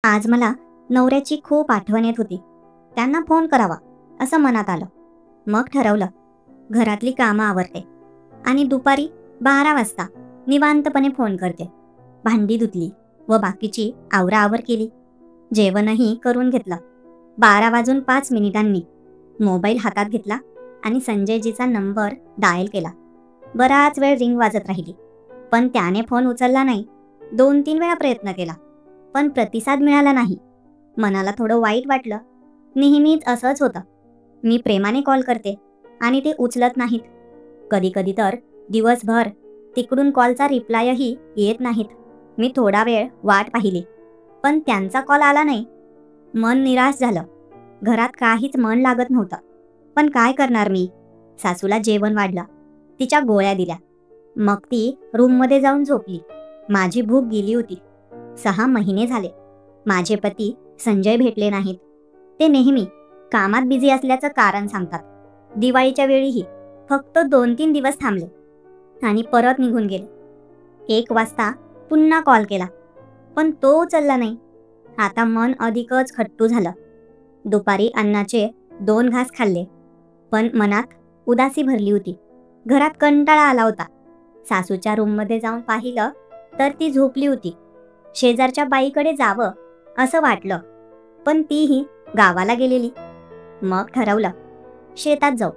आज मला नवऱ्याची खूप आठवण येत होती. त्यांना फोन करावा असं मनात आलं. मग ठरवलं, घरातली कामं आवरते आणि दुपारी 12 वाजता निवांतपणे फोन करते. भांडी धुतली व बाकीची आवराआवर केली. जेवणही करून घेतलं. 12 वाजून 5 मिनिटांनी मोबाईल हातात घेतला आणि संजयजीचा नंबर डायल केला. बराच वेळ रिंग वाजत राहिली, पण त्याने फोन उचलला नाही. 2-3 वेळा प्रयत्न केला, पण प्रतिसाद मिळाला नाही. मनाला थोडं वाईट वाटलं. नेहमीच असंच होतं. मी प्रेमाने कॉल करते आणि ते उचलत नाहीत. कधीकधी तर दिवसभर तिकडून कॉलचा रिप्लायही येत नाहीत. मी थोडा वेळ वाट पाहिली, पण त्यांचा कॉल आला नाही. मन निराश झालं. घरात काहीच मन लागत नव्हतं. पण काय करणार मी? सासूला जेवण वाढलं, तिच्या गोळ्या दिल्या. मग ती रूममध्ये जाऊन झोपली. माझी भूक गेली होती. 6 महिने झाले. माझे पती संजय भेटले नाहीत. ते नेहमी कामात बिझी असल्याचं कारण सांगतात. दिवाळीच्या वेळीही फक्त 2-3 दिवस थांबले आणि परत निघून गेले. 1 वाजता पुन्हा कॉल केला, पण तो उचलला नाही. आता मन अधिकच खट्टू झालं. दुपारी अन्नाचे 2 घास खाल्ले, पण मनात उदासी भरली होती. घरात कंटाळा आला होता. सासूच्या रूममध्ये जाऊन पाहिलं तर ती झोपली होती. शेजारच्या बाईकडे जावं असं वाटलं, पण तीही गावाला गेलेली. मग ठरवलं, शेतात जाऊ,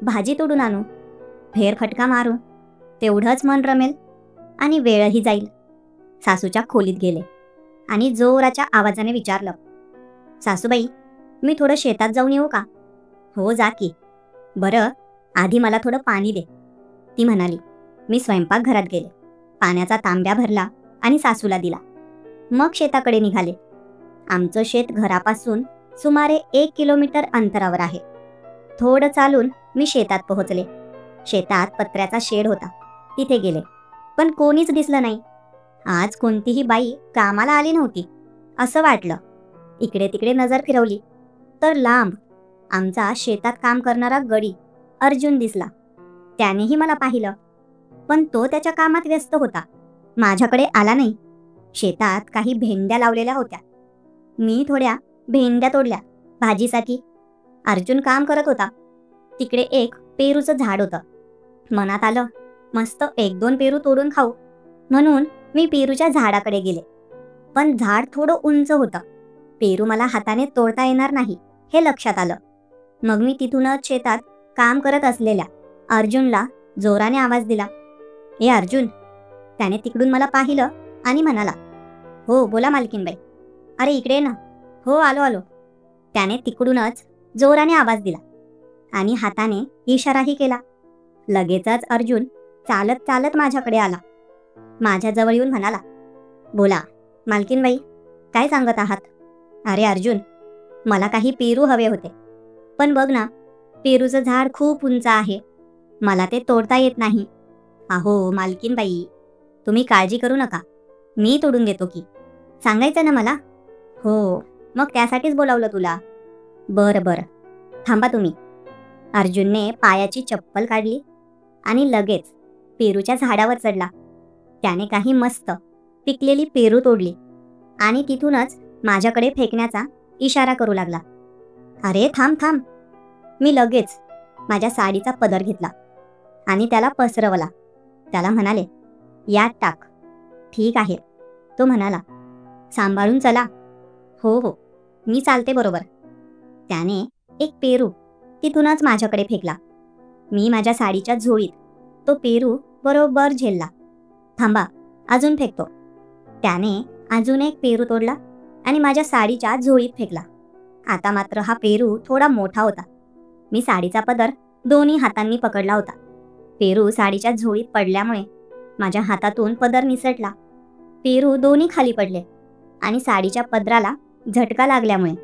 भाजी तोडून आणू, फेरफटका मारू. तेवढंच मन रमेल आणि वेळही जाईल. सासूच्या खोलीत गेले आणि जोराच्या आवाजाने विचारलं, सासूबाई, मी थोडं शेतात जाऊन येऊ का? हो, जा की. बरं, आधी मला थोडं पाणी दे, ती म्हणाली. मी स्वयंपाकघरात गेले, पाण्याचा तांब्या भरला आणि सासूला दिला. मग शेताकडे निघाले. आमचं शेत घरापासून सुमारे 1 किलोमीटर अंतरावर आहे. थोडं चालून मी शेतात पोहोचले. शेतात पत्र्याचा शेड होता, तिथे गेले, पण कोणीच दिसलं नाही. आज कोणतीही बाई कामाला आली नव्हती असं वाटलं. इकडे तिकडे नजर फिरवली तर लांब आमचा शेतात काम करणारा गडी अर्जुन दिसला. त्यानेही मला पाहिलं, पण तो त्याच्या कामात व्यस्त होता. माझ्याकडे आला नाही. शेतात काही भेंड्या लावलेल्या होत्या. मी थोड्या भेंड्या तोडल्या भाजीसाठी. अर्जुन काम करत होता. तिकडे एक पेरूचं झाड होतं. मनात आलं, मस्त 1-2 पेरू तोडून खाऊ, म्हणून मी पेरूच्या झाडाकडे गेले. पण झाड थोडं उंच होतं. पेरू मला हाताने तोडता येणार नाही हे लक्षात आलं. मग मी तिथूनच शेतात काम करत असलेल्या अर्जुनला जोराने आवाज दिला. ए अर्जुन! त्याने तिकडून मला पाहिलं आणि म्हणाला, हो बोला मालकीनबाई. अरे इकडे ये ना. हो, आलो आलो. त्याने तिकडूनच जोराने आवाज दिला आणि हाताने इशाराही केला. लगेचच अर्जुन चालत चालत माझ्याकडे आला. माझ्याजवळ येऊन म्हणाला, बोला मालकीनबाई, काय सांगत आहात? अरे अर्जुन, मला काही पेरू हवे होते, पण बघ ना, पेरूचं झाड खूप उंच आहे. मला ते तोडता येत नाही. अहो मालकीनबाई, तुम्ही काळजी करू नका, मी तोडून देतो की. सांगायचं ना मला? हो, मग त्यासाठीच बोलावलं तुला. बरं बरं, थांबा तुम्ही. अर्जुनने पायाची चप्पल काढली आणि लगेच पेरूच्या झाडावर चढला. त्याने काही मस्त पिकलेली पेरू तोडली आणि तिथूनच माझ्याकडे फेकण्याचा इशारा करू लागला. अरे थांब थांब. मी लगेच माझ्या साडीचा पदर घेतला आणि त्याला पसरवला. त्याला म्हणाले, यात टाक. ठीक आहे, तो म्हणाला. सांभाळून चला. हो हो, मी चालते बरोबर. त्याने एक पेरू तिथूनच माझ्याकडे फेकला. मी माझ्या साडीच्या झोळीत तो पेरू बरोबर झेलला. थांबा, अजून फेकतो. त्याने अजून एक पेरू तोडला आणि माझ्या साडीच्या झोळीत फेकला. आता मात्र हा पेरू थोडा मोठा होता. मी साडीचा पदर दोन्ही हातांनी पकडला होता. पेरू साडीच्या झोळीत पडल्यामुळे माझ्या हातातून पदर निसटला. पेरू दोन्ही खाली पडले आणि साडीच्या पदराला झटका लागल्यामुळे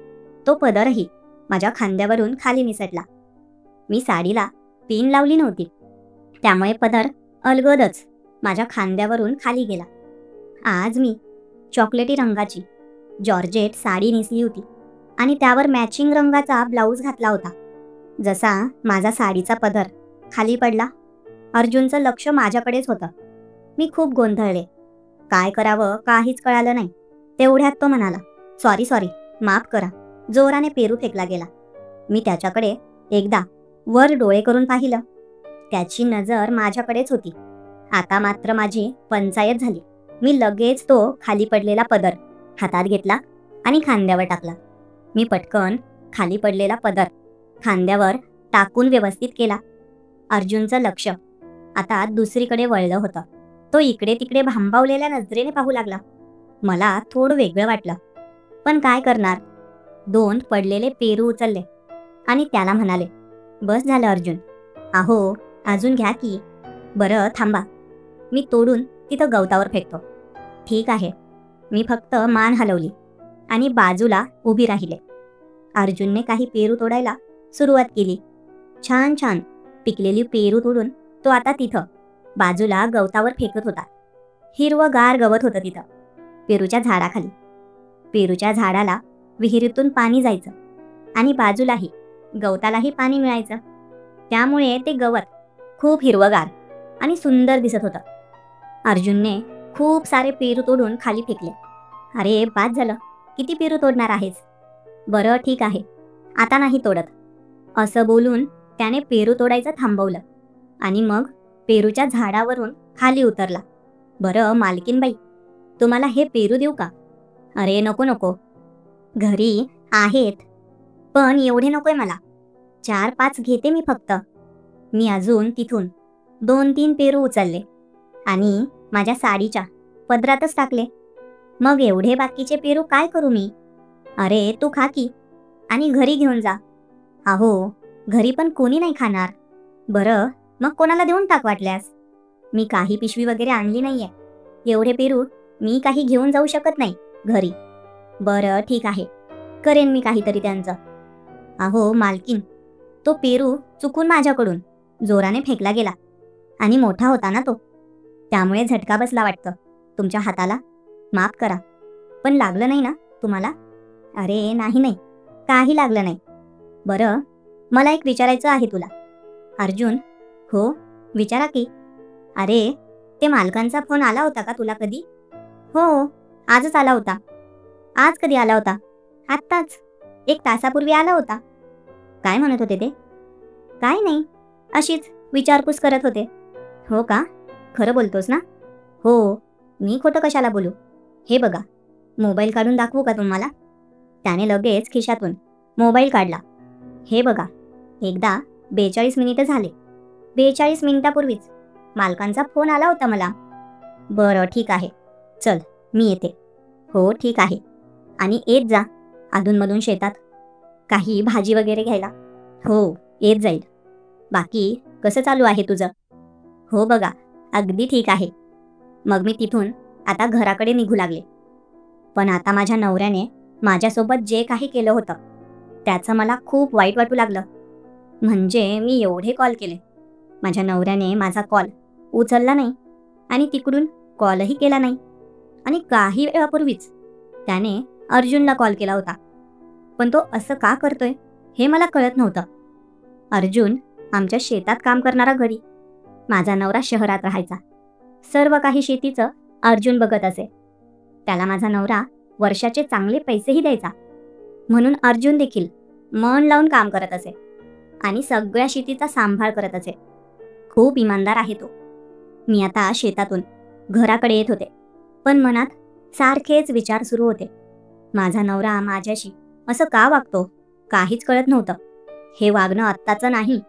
तो पदरही माझ्या खांद्यावरून खाली निसटला. मी साडीला पिन लावली नव्हती, त्यामुळे पदर अलगदच माझ्या खांद्यावरून खाली गेला. आज मी चॉकलेटी रंगाची जॉर्जेट साडी नेसली होती आणि त्यावर मॅचिंग रंगाचा ब्लाऊज घातला होता. जसा माझा साडीचा पदर खाली पडला, अर्जुनचं लक्ष माझ्याकडेच होतं. मी खूप गोंधळले. काय करावं काहीच कळालं नाही. तेवढ्यात तो म्हणाला, सॉरी सॉरी, माफ करा. जोराने पेरू फेकला गेला. मी त्याच्याकडे एकदा वर डोळे करून पाहिलं. त्याची नजर माझ्याकडेच होती. आता मात्र माझी पंचायत झाली. मी लगेच तो खाली पडलेला पदर हातात घेतला आणि खांद्यावर टाकला. मी पटकन खाली पडलेला पदर खांद्यावर टाकून व्यवस्थित केला. अर्जुनचं लक्ष आता दुसरीकडे वळलं होतं. तो इकडे तिकडे भांबावलेल्या नजरेने पाहू लागला. मला थोडं वेगळं वाटलं, पण काय करणार. 2 पडलेले पेरू उचलले आणि त्याला म्हणाले, बस झालं अर्जुन. अहो, अजून घ्या की. बरं थांबा, मी तोडून तिथं गवतावर फेकतो. ठीक आहे. मी फक्त मान हलवली आणि बाजूला उभी राहिले. अर्जुनने काही पेरू तोडायला सुरुवात केली. छान छान पिकलेली पेरू तोडून तो आता तिथं बाजूला गवतावर फेकत होता. हिरवंगार गवत होतं तिथं पेरूच्या झाडाखाली. पेरूच्या झाडाला विहिरीतून पाणी जायचं आणि बाजूलाही गवतालाही पाणी मिळायचं. त्यामुळे ते गवत खूप हिरवंगार आणि सुंदर दिसत होतं. अर्जुनने खूप सारे पेरू तोडून खाली फेकले. अरे बाद झालं, किती पेरू तोडणार आहेस. बरं ठीक आहे, आता नाही तोडत. असं बोलून त्याने पेरू तोडायचं थांबवलं आणि मग पेरूच्या झाडावरून खाली उतरला. बरं मालकीनबाई, तुम्हाला हे पेरू देऊ का. अरे नको नको, घरी आहेत, पण एवढे नकोय मला. 4-5 घेते मी फक्त. मी अजून तिथून 2-3 पेरू उचलले आणि माझ्या साडीच्या पदरातच टाकले. मग एवढे बाकीचे पेरू काय करू मी. अरे तू खा की आणि घरी घेऊन जा. अहो, घरी पण कोणी नाही खाणार. बरं मग कोणाला देऊन टाक वाटल्यास. मी काही पिशवी वगैरे आणली नाहीये. एवढे पेरू मी काही घेऊन जाऊ शकत नाही घरी. बरं ठीक आहे, करेन मी काहीतरी त्यांचं. अहो मालकीन, तो पेरू चुकून माझ्याकडून जोराने फेकला गेला आणि मोठा होता ना तो, त्यामुळे झटका बसला वाटतं तुमच्या हाताला. माफ करा, पण लागलं नाही ना तुम्हाला. अरे नाही नाही, काही लागलं नाही. बरं मला एक विचारायचं आहे तुला. अर्जुन, हो विचारा की. अरे ते मालकांचा फोन आला होता का तुला कधी. हो, आजच आला होता. आज कधी आला होता. आत्ताच 1 तासापूर्वी आला होता. काय म्हणत होते ते. काय नाही, अशीच विचारपूस करत होते. हो का, खरं बोलतोस ना. हो, मी खोटं कशाला बोलू. हे बघा, मोबाईल काढून दाखवू का तुम्हाला. त्याने लगेच खिशातून मोबाईल काढला. हे बघा, एकदा 42 मिनिटं झाले. 42 मिनिटापूर्वीच मालकांचा फोन आला होता मला. बरं ठीक आहे, चल मी येते. हो ठीक आहे, आणि येत जा अधूनमधून शेतात काही भाजी वगैरे घ्यायला. हो येत जाईल. बाकी कसं चालू आहे तुझं. हो बघा, अगदी ठीक आहे. मग मी तिथून आता घराकडे निघू लागले. पण आता माझ्या नवऱ्याने माझ्यासोबत जे काही केलं होतं त्याचं मला खूप वाईट वाटू लागलं. म्हणजे मी एवढे कॉल केले, माझ्या नवऱ्याने माझा कॉल उचलला नाही आणि तिकडून कॉलही केला नाही. आणि काही वेळापूर्वीच त्याने अर्जुनला कॉल केला होता, पण तो असं का करतोय हे मला कळत नव्हतं. अर्जुन आमच्या शेतात काम करणारा घरी, माझा नवरा शहरात राहायचा. सर्व काही शेतीचं अर्जुन बघत असे. त्याला माझा नवरा वर्षाचे चांगले पैसेही द्यायचा, म्हणून अर्जुन देखील मन लावून काम करत असे आणि सगळ्या शेतीचा सांभाळ करत असे. खूप इमानदार आहे तो. मी आता शेतातून घराकडे येत होते, पण मनात सारखेच विचार सुरू होते. माझा नवरा माझ्याशी असं का वागतो काहीच कळत नव्हतं. हे वागणं आत्ताचं नाही,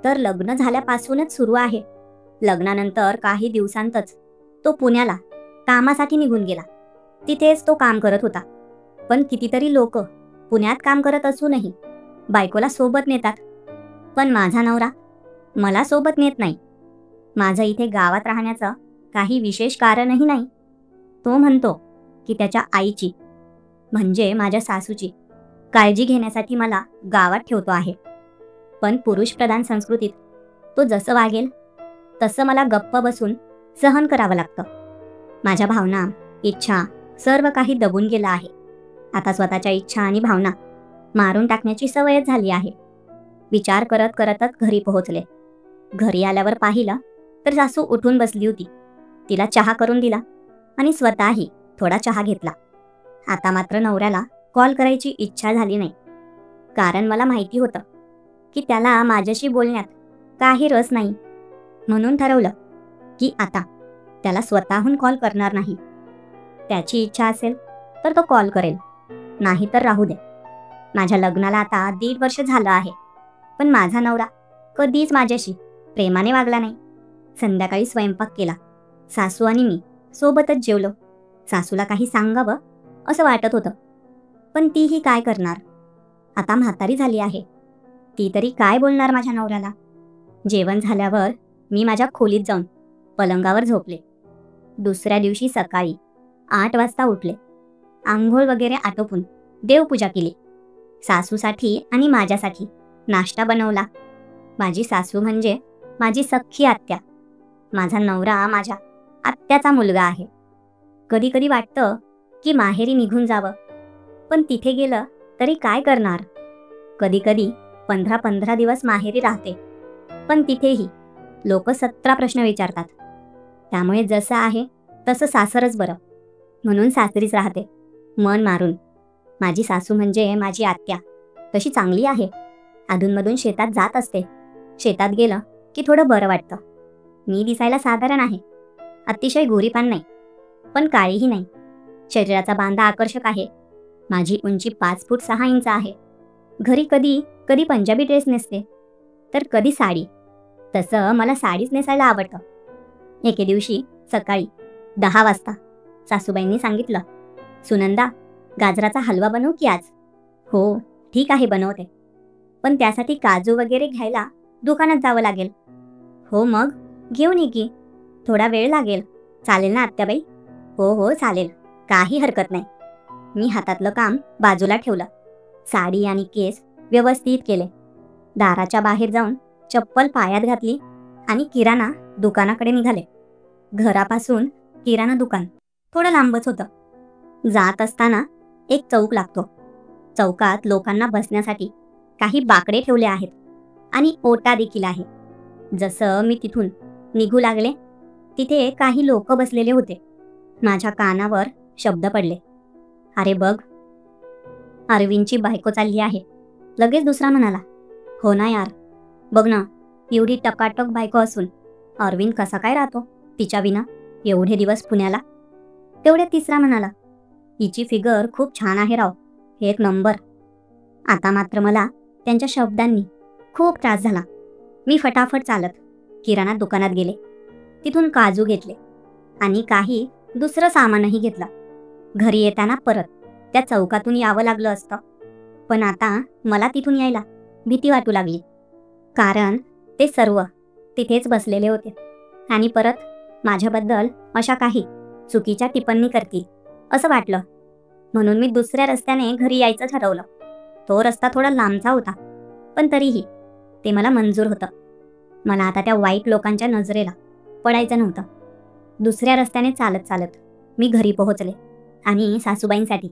तर लग्न झाल्यापासूनच सुरू आहे. लग्नानंतर काही दिवसांतच तो पुण्याला कामासाठी निघून गेला. तिथेच तो काम करत होता. पण कितीतरी लोक पुण्यात काम करत असूनही बायकोला सोबत नेतात, पण माझा नवरा मला सोबत नेत नाही. माझं इथे गावात राहण्याचं काही विशेष कारणही नाही. तो म्हणतो की त्याच्या आईची म्हणजे माझ्या सासूची काळजी घेण्यासाठी मला गावात ठेवतो आहे. पण पुरुषप्रधान संस्कृतीत तो जसं वागेल तसं मला गप्प बसून सहन करावं लागतं. माझ्या भावना, इच्छा सर्व काही दबून गेलं आहे. आता स्वतःच्या इच्छा आणि भावना मारून टाकण्याची सवयच झाली आहे. विचार करत करतच घरी पोहोचले. घरी आल्यावर पाहिलं तर सासू उठून बसली होती. तिला चहा करून दिला आणि स्वतःही थोडा चहा घेतला. आता मात्र नवऱ्याला कॉल करायची इच्छा झाली नाही, कारण मला माहिती होतं की त्याला माझ्याशी बोलण्यात काही रस नाही. म्हणून ठरवलं की आता त्याला स्वतःहून कॉल करणार नाही. त्याची इच्छा असेल तर तो कॉल करेल, नाही तर राहू दे. माझ्या लग्नाला आता 1.5 वर्ष झालं आहे, पण माझा नवरा कधीच माझ्याशी प्रेमाने वागला नाही. संध्याकाळी स्वयंपाक केला, सासू आणि मी सोबतच जेवलो. सासूला काही सांगावं असं वाटत होतं, पण तीही काय करणार. आता म्हातारी झाली आहे, ती तरी काय बोलणार माझ्या नवऱ्याला. जेवण झाल्यावर मी माझ्या खोलीत जाऊन पलंगावर झोपले. दुसऱ्या दिवशी सकाळी 8 वाजता उठले. आंघोळ वगैरे आटोपून देवपूजा केली. सासूसाठी आणि माझ्यासाठी नाश्ता बनवला. माझी सासू म्हणजे माझी सख्खी आत्या. माझा नवरा माझ्या आत्याचा मुलगा आहे. कधी कधी वाटतं की माहेरी निघून जावं, पण तिथे गेलं तरी काय करणार. कधी कधी 15-15 दिवस माहेरी राहते, पण तिथेही लोक 17 प्रश्न विचारतात. त्यामुळे जसं आहे तसं सासरच बरं, म्हणून सासरीच राहते मन मारून. माझी सासू म्हणजे माझी आत्या तशी चांगली आहे. अधूनमधून शेतात जात असते. शेतात गेलं की थोडं बरं वाटतं. मी दिसायला साधारण आहे, अतिशय गोरीपान नाही, पण काळीही नाही. शरीराचा बांधा आकर्षक आहे. माझी उंची 5 फूट 6 इंच आहे. घरी कधी कधी पंजाबी ड्रेस नेसते, तर कधी साडी. तसं मला साडीच नेसायला आवडतं. एके दिवशी सकाळी 10 वाजता सासूबाईंनी सांगितलं, सुनंदा, गाजराचा हलवा बनवू की आज? हो, ठीक आहे बनवते, पण त्यासाठी काजू वगैरे घ्यायला दुकानात जावं लागेल. हो मग घेऊन ये की, थोडा वेळ लागेल. चालेल ना आत्याबाई? हो हो चालेल, काही हरकत नाही. मी हातातलं काम बाजूला ठेवलं. साडी आणि केस व्यवस्थित केले. दाराच्या बाहेर जाऊन चप्पल पायात घातली आणि किराणा दुकानाकडे निघाले. घरापासून किराणा दुकान थोडं लांबच होतं. जात असताना एक चौक लागतो. चौकात लोकांना बसण्यासाठी काही बाकडे ठेवले आहेत आणि ओटा देखील आहे. जसं मी तिथून निघू लागले, तिथे काही लोक बसलेले होते. माझ्या कानावर शब्द पडले, अरे बघ, अरविंदची बायको चालली आहे. लगेच दुसरा म्हणाला, हो ना यार, बघ ना, एवढी टकाटक बायको असून अरविंद कसा काय राहतो तिच्या विना एवढे दिवस पुण्याला. तेवढे तिसरा म्हणाला, हिची फिगर खूप छान आहे राव, एक नंबर. आता मात्र मला त्यांच्या शब्दांनी खूप त्रास झाला. मी फटाफट चालत किराणा दुकानात गेले. तिथून काजू घेतले आणि काही दुसरं सामानही घेतलं. घरी येताना परत त्या चौकातून यावं लागलं असतं, पण आता मला तिथून यायला भीती वाटू लागली, कारण ते सर्व तिथेच बसलेले होते आणि परत माझ्याबद्दल अशा काही चुकीच्या टिप्पणी करतील असं वाटलं. म्हणून मी दुसऱ्या रस्त्याने घरी यायचं ठरवलं. तो रस्ता थोडा लांबचा होता, पण तरीही ते मला मंजूर होतं. मला आता त्या वाईट लोकांच्या नजरेला पडायचं नव्हतं. दुसऱ्या रस्त्याने चालत चालत मी घरी पोहोचले आणि सासूबाईंसाठी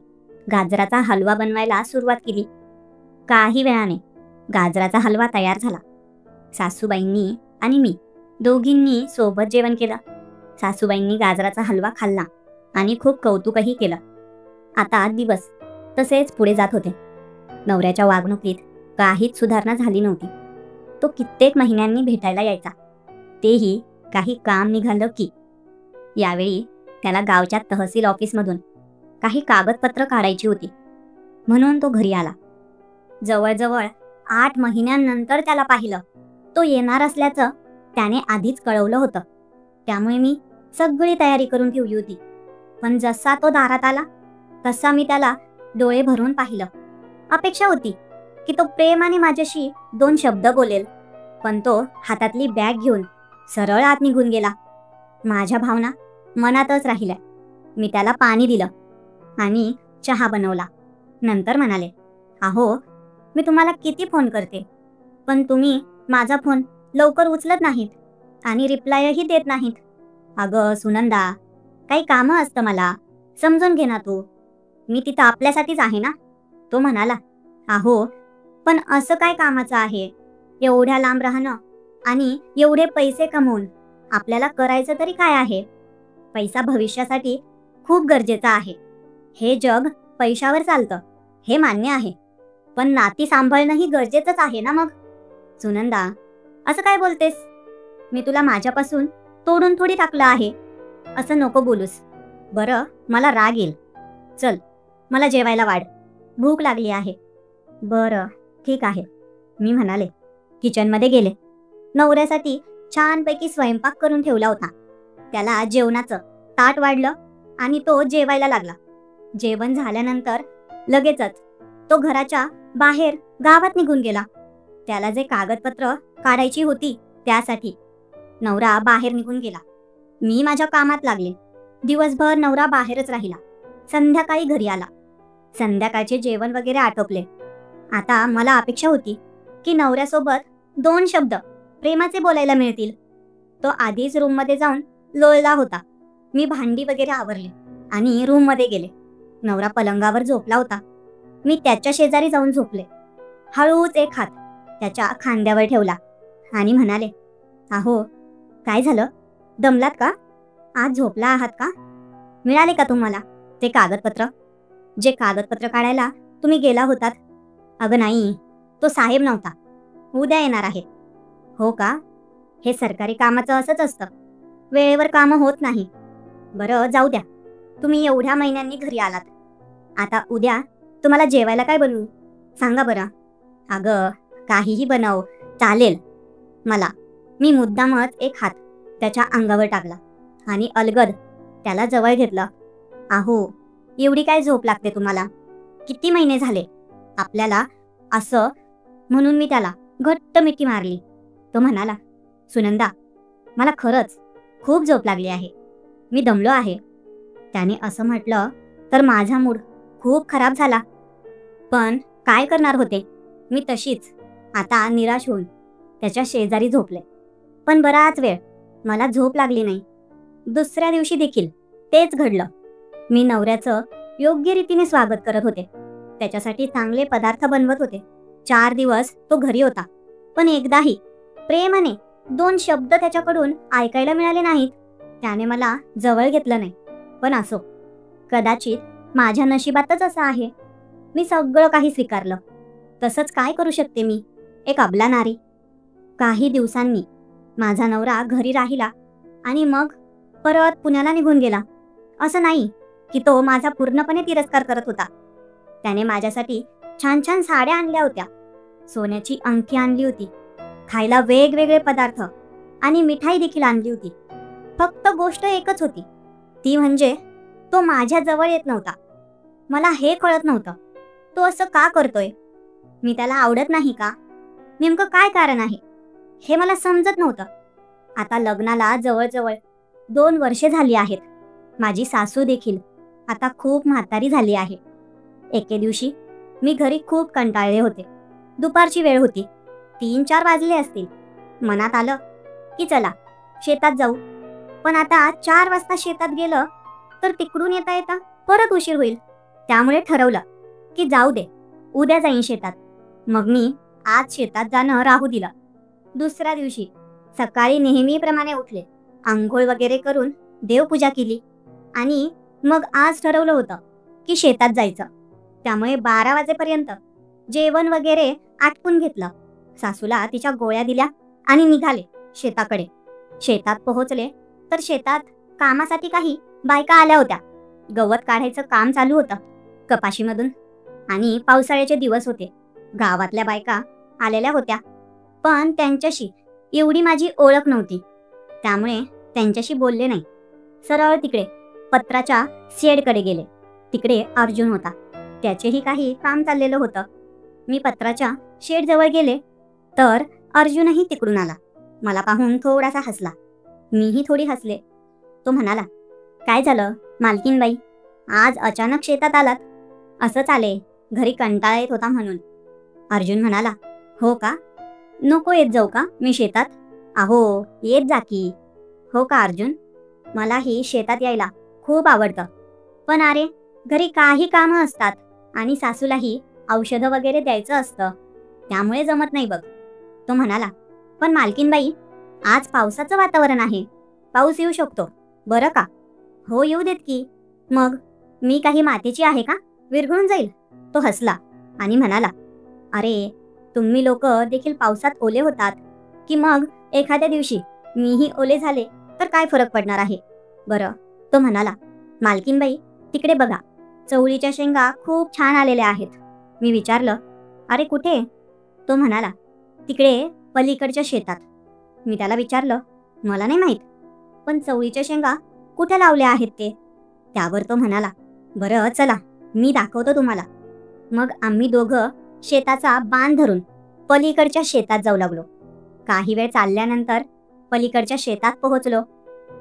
गाजराचा हलवा बनवायला सुरुवात केली. काही वेळाने गाजराचा हलवा तयार झाला. सासूबाईंनी आणि मी दोघींनी सोबत जेवण केलं. सासूबाईंनी गाजराचा हलवा खाल्ला आणि खूप कौतुकही केलं. आता दिवस तसेच पुढे जात होते. नवऱ्याच्या वागणुकीत काहीच सुधारणा झाली नव्हती. तो कित्येक महिन्यांनी भेटायला यायचा, तेही काही काम निघालं की. यावेळी त्याला गावच्या तहसील ऑफिसमधून काही कागदपत्र काढायची होती, म्हणून तो घरी आला. जवळजवळ 8 महिन्यांनंतर त्याला पाहिलं. तो येणार असल्याचं त्याने आधीच कळवलं होतं, त्यामुळे मी सगळी तयारी करून ठेवली होती. पण जसा तो दारात आला तसा मी त्याला डोळे भरून पाहिलं. अपेक्षा होती की तो प्रेमाने माझ्याशी 2 शब्द बोलेल, पण तो हातातली बॅग घेऊन सरळ आत निघून गेला. माझ्या भावना मनातच राहिल्या. मी त्याला पाणी दिलं आणि चहा बनवला. नंतर म्हणाले, अहो, मी तुम्हाला किती फोन करते, पण तुम्ही माझा फोन लवकर उचलत नाहीत आणि रिप्लायही देत नाहीत. अगं सुनंदा, काही कामं असतं मला, समजून घे ना तू. मी तिथं आपल्यासाठीच आहे ना. तो म्हणाला, अहो, पण असं काय कामाचं आहे एवढ्या लांब राहणं आणि एवढे पैसे कमवून आपल्याला करायचं तरी काय आहे. पैसा भविष्यासाठी खूप गरजेचा आहे. हे जग पैशावर चालतं, हे मान्य आहे. पण नाती सांभाळणंही गरजेचंच आहे ना मग. सुनंदा, असं काय बोलतेस? मी तुला माझ्यापासून तोडून थोडी टाकलं आहे. असं नको बोलूस. बरं, मला राग येईल. चल, मला जेवायला वाढ. भूक लागली आहे. बरं, ठीक आहे, मी म्हणाले. किचनमध्ये गेले. नवऱ्यासाठी छानपैकी स्वयंपाक करून ठेवला होता. त्याला जेवणाचं ताट वाढलं आणि तो जेवायला लागला. जेवण झाल्यानंतर लगेचच तो घराच्या बाहेर गावात निघून गेला. त्याला जे कागदपत्र काढायची होती त्यासाठी. नवरा बाहेर निघून गेला. मी माझ्या कामात लागले. दिवसभर नवरा बाहेरच राहिला. संध्याकाळी घरी आला. संध्याकाळचे जेवण वगैरे आटोपले. आता मला अपेक्षा होती की नवऱ्यासोबत 2 शब्द प्रेमाचे बोलायला मिळतील. तो आधीच रूममध्ये जाऊन लोळला होता. मी भांडी वगैरे आवरले आणि रूममध्ये गेले. नवरा पलंगावर झोपला होता. मी त्याच्या शेजारी जाऊन झोपले. हळूच एक हात त्याच्या खांद्यावर ठेवला आणि म्हणाले, अहो, काय झालं? दमलात का? आज झोपला आहात का? मिळाले का तुम्हाला ते कागदपत्र? जे कागदपत्र काढायला तुम्ही गेला होतात? अगं नाही, तो साहेब नव्हता. उद्या येणार आहे. हो का? हे सरकारी कामाचं असंच असतं. वेळेवर कामं होत नाही. बरं, जाऊ द्या. तुम्ही एवढ्या महिन्यांनी घरी आलात. आता उद्या तुम्हाला जेवायला काय बनवू? सांगा बरं. अगं, काहीही बनव, चालेल मला. मी मुद्दामच एक हात त्याच्या अंगावर टाकला आणि अलगद त्याला जवळ घेतलं. अहो, एवढी काय झोप लागते तुम्हाला? किती महिने झाले आपल्याला असं? म्हणून मी त्याला घट्ट मिठी मारली. तो म्हणाला, सुनंदा, मला खरंच खूप झोप लागली आहे. मी दमलो आहे. त्याने असं म्हटलं तर माझा मूड खूप खराब झाला. पण काय करणार होते? मी तशीच आता निराश होऊन त्याच्या शेजारी झोपले. पण बराच वेळ मला झोप लागली नाही. दुसऱ्या दिवशी देखील तेच घडलं. मी नवऱ्याचं योग्य रीतीने स्वागत करत होते. त्याच्यासाठी चांगले पदार्थ बनवत होते. 4 दिवस तो घरी होता. पण एकदाही प्रेमाने 2 शब्द त्याच्याकडून ऐकायला मिळाले नाहीत. त्याने मला जवळ घेतलं नाही. पण असो, कदाचित माझ्या नशिबातच असं आहे. मी सगळं काही स्वीकारलं. तसंच काय करू शकते मी, एक अबला नारी. काही दिवसांनी माझा नवरा घरी राहिला आणि मग परत पुण्याला निघून गेला. असं नाही की तो माझा पूर्णपणे तिरस्कार करत होता. त्याने माझ्यासाठी छान छान साड्या आणल्या होत्या. सोन्याची अंगठी आणली होती. खायला वेगवेगळे पदार्थ आणि मिठाई देखील आणली होती. फक्त गोष्ट एकच होती, ती म्हणजे तो माझ्या जवळ येत नव्हता. मला हे कळत नव्हतं, तो असं का करतोय? मी त्याला आवडत नाही का? नेमकं काय कारण आहे हे मला समजत नव्हतं. आता लग्नाला जवळजवळ 2 वर्षे झाली आहेत. माझी सासू देखील आता खूप म्हातारी झाली आहे. एके दिवशी मी घरी खूप कंटाळले होते. दुपारची वेळ होती. 3-4 वाजले असतील. मनात आलं की चला शेतात जाऊ. पण आता 4 वाजता शेतात गेलं तर तिकडून येता येता परत उशीर होईल. त्यामुळे ठरवलं की जाऊ दे, उद्या जाईन शेतात. मग मी आज शेतात जाणं राहू दिलं. दुसऱ्या दिवशी सकाळी नेहमीप्रमाणे उठले. आंघोळ वगैरे करून देवपूजा केली आणि मग आज ठरवलं होतं की शेतात जायचं. त्यामुळे 12 वाजेपर्यंत जेवण वगैरे आटपून घेतलं. सासूला तिच्या गोळ्या दिल्या आणि निघाले शेताकडे. शेतात पोहोचले तर शेतात कामासाठी काही बायका आल्या होत्या. गवत काढायचं काम चालू होतं कपाशीमधून. आणि पावसाळ्याचे दिवस होते. गावातल्या बायका आलेल्या होत्या, पण त्यांच्याशी एवढी माझी ओळख नव्हती. त्यामुळे त्यांच्याशी बोलले नाही. सरळ तिकडे पत्राच्या शेडकडे गेले. तिकडे अर्जुन होता. त्याचेही काही काम चाललेलं होतं. मी पत्राच्या शेडजवळ गेले तर अर्जुनही तिकडून आला. मला पाहून थोडासा हसला. मीही थोडी हसले. तो म्हणाला, काय झालं मालकीनबाई, आज अचानक शेतात आलात? असंच आले, घरी कंटाळा येत होता म्हणून. अर्जुन म्हणाला, हो का? नको येत जाऊ का मी शेतात? अहो, येत जा की. हो का अर्जुन, मलाही शेतात यायला खूप आवडतं. पण अरे, घरी काही कामं असतात आणि सासूलाही औषधं वगैरे द्यायचं असतं, त्यामुळे जमत नाही बघ. तो म्हणाला, पण मालकीनबाई, आज पावसाचं वातावरण आहे. पाऊस येऊ शकतो बरं का? हो, येऊ देत की. मग मी काही मातीची आहे का, विरघळून जाईल? तो हसला आणि म्हणाला, अरे, तुम्ही लोक देखील पावसात ओले होतात की मग एखाद्या दिवशी मीही ओले झाले तर काय फरक पडणार आहे? बरं. तो म्हणाला, मालकीनबाई, तिकडे बघा, चवळीच्या शेंगा खूप छान आलेल्या आहेत. मी विचारलं, अरे कुठे? तो म्हणाला, तिकडे पलीकडच्या शेतात. मी त्याला विचारलं, मला नाही माहीत, पण चवळीच्या शेंगा कुठे लावल्या आहेत ते? त्यावर तो म्हणाला, बरं चला, मी दाखवतो तुम्हाला. मग आम्ही दोघं शेताचा बांध धरून पलीकडच्या शेतात जाऊ लागलो. काही वेळ चालल्यानंतर पलीकडच्या शेतात पोहोचलो.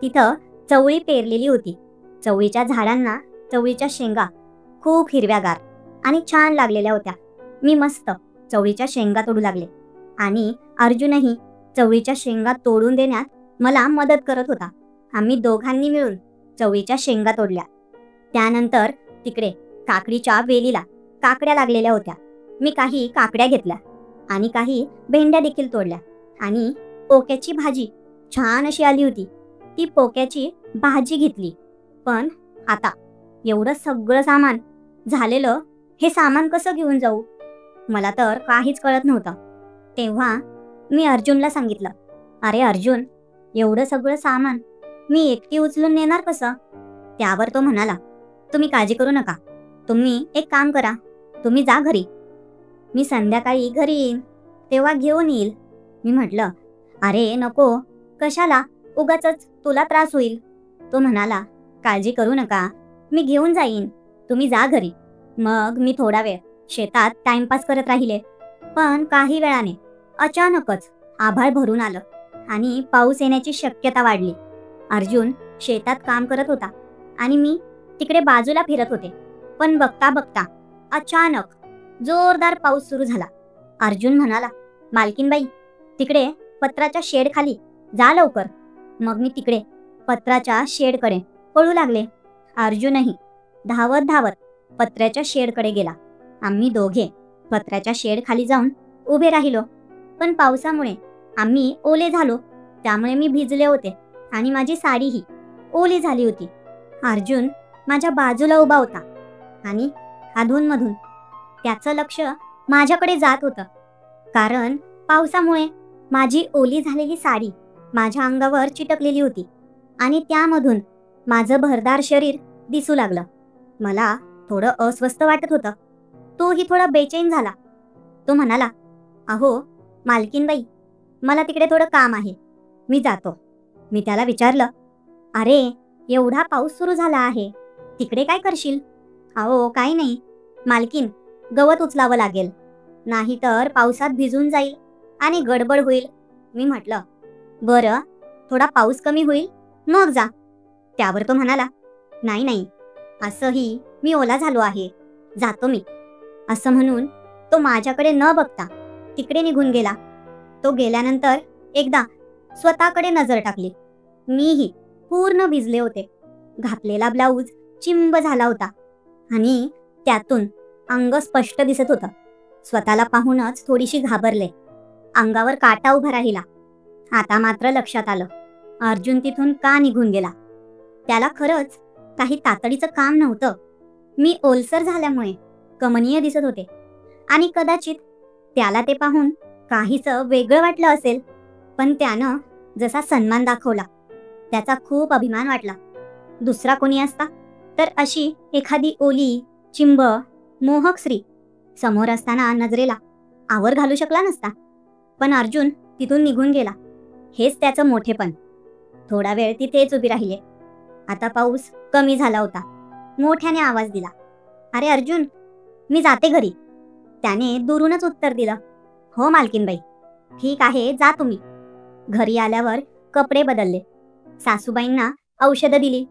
तिथं चवळी पेरलेली होती. चवळीच्या झाडांना चवळीच्या शेंगा खूप हिरव्यागार आणि छान लागलेल्या होत्या. मी मस्त चवळीच्या शेंगा तोडू लागले आणि अर्जुनही चवळीच्या शेंगा तोडून देण्यात मला मदत करत होता. आम्ही दोघांनी मिळून चवळीच्या शेंगा तोडल्या. त्यानंतर तिकडे काकडीच्या वेलीला काकड्या लागलेल्या होत्या. मी काही काकड्या घेतल्या आणि काही भेंड्या देखील तोडल्या आणि पोक्याची भाजी छान अशी आली होती. ती पोक्याची भाजी घेतली. पण आता एवढं सगळं सामान झालेलं, हे सामान कसं घेऊन जाऊ? मला तर काहीच कळत नव्हतं. तेव्हा मी अर्जुनला सांगितलं, अरे अर्जुन, एवढं सगळं सामान मी एकटी उचलून नेणार कसं? त्यावर तो म्हणाला, तुम्ही काळजी करू नका. तुम्ही एक काम करा, तुम्ही जा घरी. मी संध्याकाळी घरी येईन तेव्हा घेऊन येईल. मी म्हटलं, अरे नको, कशाला, उगाचच तुला त्रास होईल. तो म्हणाला, काळजी करू नका, मी घेऊन जाईन, तुम्ही जा घरी. मग मी थोडा वेळ शेतात टाइमपास करत राहिले. पण काही वेळाने अचानकच आभाळ भरून आलं आणि पाऊस येण्याची शक्यता वाढली. अर्जुन शेतात काम करत होता आणि मी तिकडे बाजूला फिरत होते. पण बघता बघता अचानक जोरदार पाऊस सुरू झाला. अर्जुन म्हणाला, मालकीनबाई, तिकडे पत्राच्या शेड खाली जा लवकर. मग मी तिकडे पत्राच्या शेडकडे पळू लागले. अर्जुनही धावत धावत पत्र्याच्या शेडकडे गेला. आम्ही दोघे पत्र्याच्या शेड खाली जाऊन उभे राहिलो. पण पावसामुळे आम्ही ओले झालो. त्यामुळे मी भिजले होते आणि माझी साडीही ओली झाली होती. अर्जुन माझ्या बाजूला उभा होता आणि अधूनमधून त्याचं लक्ष माझ्याकडे जात होतं. कारण पावसामुळे माझी ओली झालेली साडी माझ्या अंगावर चिटकलेली होती आणि त्यामधून माझं भरदार शरीर दिसू लागलं. मला थोडं अस्वस्थ वाटत होतं. तोही थोडा बेचैन झाला. तो म्हणाला, अहो मालकीनबाई, मला तिकडे थोडं काम आहे, मी जातो. मी त्याला विचारलं, अरे एवढा पाऊस सुरू झाला आहे, तिकडे काय करशील? अहो काही नाही मालकीन, गवत उचलावं लागेल, नाही तर पावसात भिजून जाईल आणि गडबड होईल. मी म्हटलं, बरं, थोडा पाऊस कमी होईल मग जा. त्यावर तो म्हणाला, नाही नाही, असंही मी ओला झालो आहे, जातो मी. असं म्हणून तो माझ्याकडे न बघता तिकडे निघून गेला. तो गेल्यानंतर एकदा स्वतःकडे नजर टाकली. मीही पूर्ण भिजले होते. घातलेला ब्लाऊज चिंब झाला होता आणि त्यातून अंग स्पष्ट दिसत होतं. स्वतःला पाहूनच थोडीशी घाबरले. अंगावर काटा उभा राहिला. आता मात्र लक्षात आलं, अर्जुन तिथून का निघून गेला. त्याला खरंच काही तातडीचं काम नव्हतं. मी ओलसर झाल्यामुळे कमनीय दिसत होते आणि कदाचित त्याला ते पाहून काहीच वेगळं वाटलं असेल. पण त्यानं जसा सन्मान दाखवला, त्याचा खूप अभिमान वाटला. दुसरा कोणी असता तर अशी एखादी ओली, चिंब, मोहक स्त्री समोर असताना नजरेला आवर घालू शकला नसता. पण अर्जुन तिथून निघून गेला, हेच त्याचं मोठेपण. थोडा वेळ तिथेच उभी राहिले. आता पाऊस कमी झाला होता. मोठ्याने आवाज दिला, अरे अर्जुन, मी जाते घरी. त्याने दुरूनच उत्तर दिलं, हो मालकीनबाई, ठीक आहे, जा तुम्ही. घरी आल्यावर कपडे बदलले. सासूबाईंना औषधं दिली.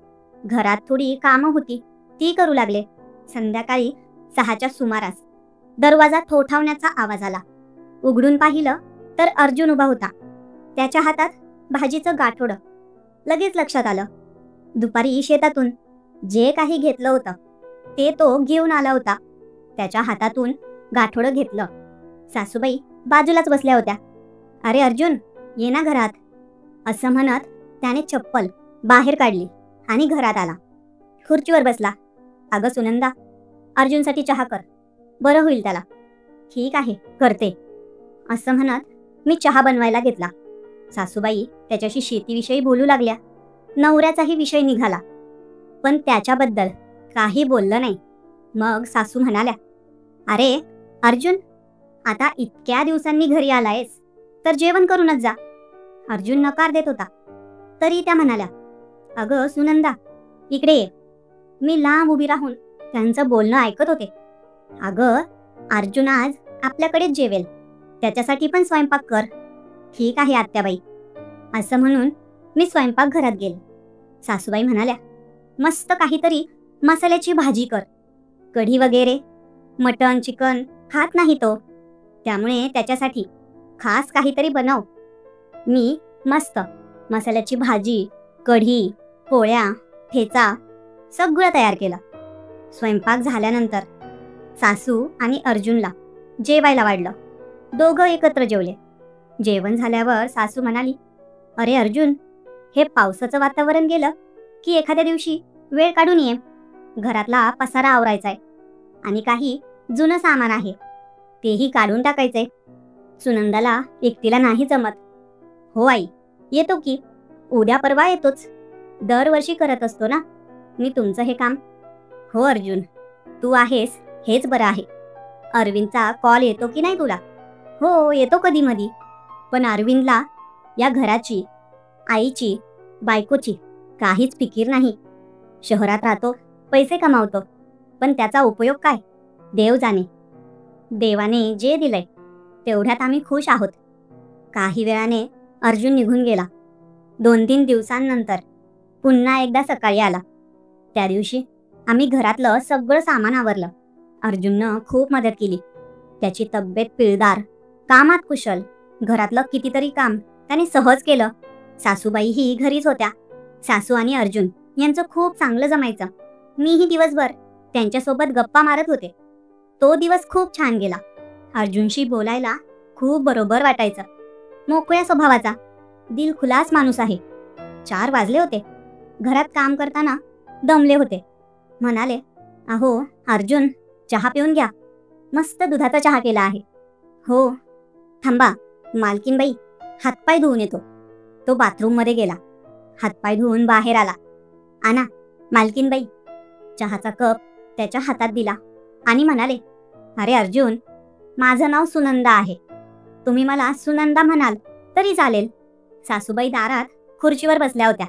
घरात थोडी कामं होती, ती करू लागले. संध्याकाळी 6च्या सुमारास दरवाजा ठोठावण्याचा आवाज आला. उघडून पाहिलं तर अर्जुन उभा होता. त्याच्या हातात भाजीचं गाठोडं. लगेच लक्षात आलं, दुपारी शेतातून जे काही घेतलं होतं ते तो घेऊन आला होता. त्याच्या हातातून गाठोडं घेतलं. सासूबाई बाजूलाच बसल्या होत्या. अरे अर्जुन, ये ना घरात, असं म्हणत त्याने चप्पल बाहेर काढली आणि घरात आला. खुर्चीवर बसला. अगं सुनंदा, अर्जुनसाठी चहा कर, बरं होईल त्याला. ठीक आहे, करते, असं म्हणत मी चहा बनवायला घेतला. सासूबाई त्याच्याशी शेतीविषयी बोलू लागल्या. नवऱ्याचाही विषय निघाला, पण त्याच्याबद्दल काही बोललं नाही. मग सासू म्हणाल्या, अरे अर्जुन, आता इतक्या दिवसांनी घरी आलायस तर जेवण करूनच जा. अर्जुन नकार देत होता. तरी त्या म्हणाल्या, अगं सुनंदा, इकडे ये. मी लांब उभी राहून त्यांचं बोलणं ऐकत होते. अगं, अर्जुन आज आपल्याकडेच जेवेल, त्याच्यासाठी पण स्वयंपाक कर. ठीक आहे आत्याबाई, असं म्हणून मी स्वयंपाकघरात गेले. सासूबाई म्हणाल्या, मस्त काहीतरी मसाल्याची भाजी कर. कढी वगैरे, मटण चिकन खात नाही तो, त्यामुळे त्याच्यासाठी खास काहीतरी बनव. मी मस्त मसाल्याची भाजी, कढी, पोळ्या, ठेचा सगळं तयार केलं. स्वयंपाक झाल्यानंतर सासू आणि अर्जुनला जेवायला वाढलं. दोघं एकत्र जेवले. जेवण झाल्यावर सासू म्हणाली, अरे अर्जुन, हे पावसाचं वातावरण गेलं की एखाद्या दिवशी वेळ काढून ये. घरातला पसारा आवरायचाय आणि काही जुनं सामान आहे, तेही काढून टाकायचंय. सुनंदाला एकटीला नाही जमत. हो आई, येतो की, उद्या परवा येतोच. दरवर्षी करत असतो ना मी तुमचं हे काम. हो अर्जुन, तू आहेस हेच बरं आहे. अरविंदचा कॉल येतो की नाही तुला? हो, येतो कधी मधी. पण अरविंदला या घराची, आईची, बायकोची काहीच फिकीर नाही. शहरात राहतो, पैसे कमावतो, पण त्याचा उपयोग काय देव जाणे. देवाने जे दिलंय तेवढ्यात आम्ही खुश आहोत. काही वेळाने अर्जुन निघून गेला. 2-3 दिवसांनंतर पुन्हा एकदा सकाळी आला. त्या दिवशी आम्ही घरातलं सगळं सामान आवरलं. अर्जुननं खूप मदत केली. त्याची तब्येत पिळदार, कामात कुशल, घरातलं कितीतरी काम त्याने सहज केलं. सासूबाईही घरीच होत्या. सासू आणि अर्जुन यांचं खूप चांगलं जमायचं. मीही दिवसभर त्यांच्यासोबत गप्पा मारत होते. तो दिवस खूप छान गेला. अर्जुनशी बोलायला खूप बरोबर वाटायचं. मोकळ्या स्वभावाचा, दिलखुलास माणूस आहे. 4 वाजले होते. घरात काम करताना दमले होते. म्हणाले, अहो अर्जुन, चहा पिऊन घ्या. मस्त दुधाचा चहा केला आहे. हो, थांबा मालकीनबाई, हातपाय धुवून येतो. तो बाथरूममध्ये गेला. हातपाय धुवून बाहेर आला. आणा मालकीनबाई. चहाचा कप त्याच्या हातात दिला आणि म्हणाले, अरे अर्जुन, माझं नाव सुनंदा आहे. तुम्ही मला सुनंदा म्हणाल तरी चालेल. सासूबाई दारात खुर्चीवर बसल्या होत्या.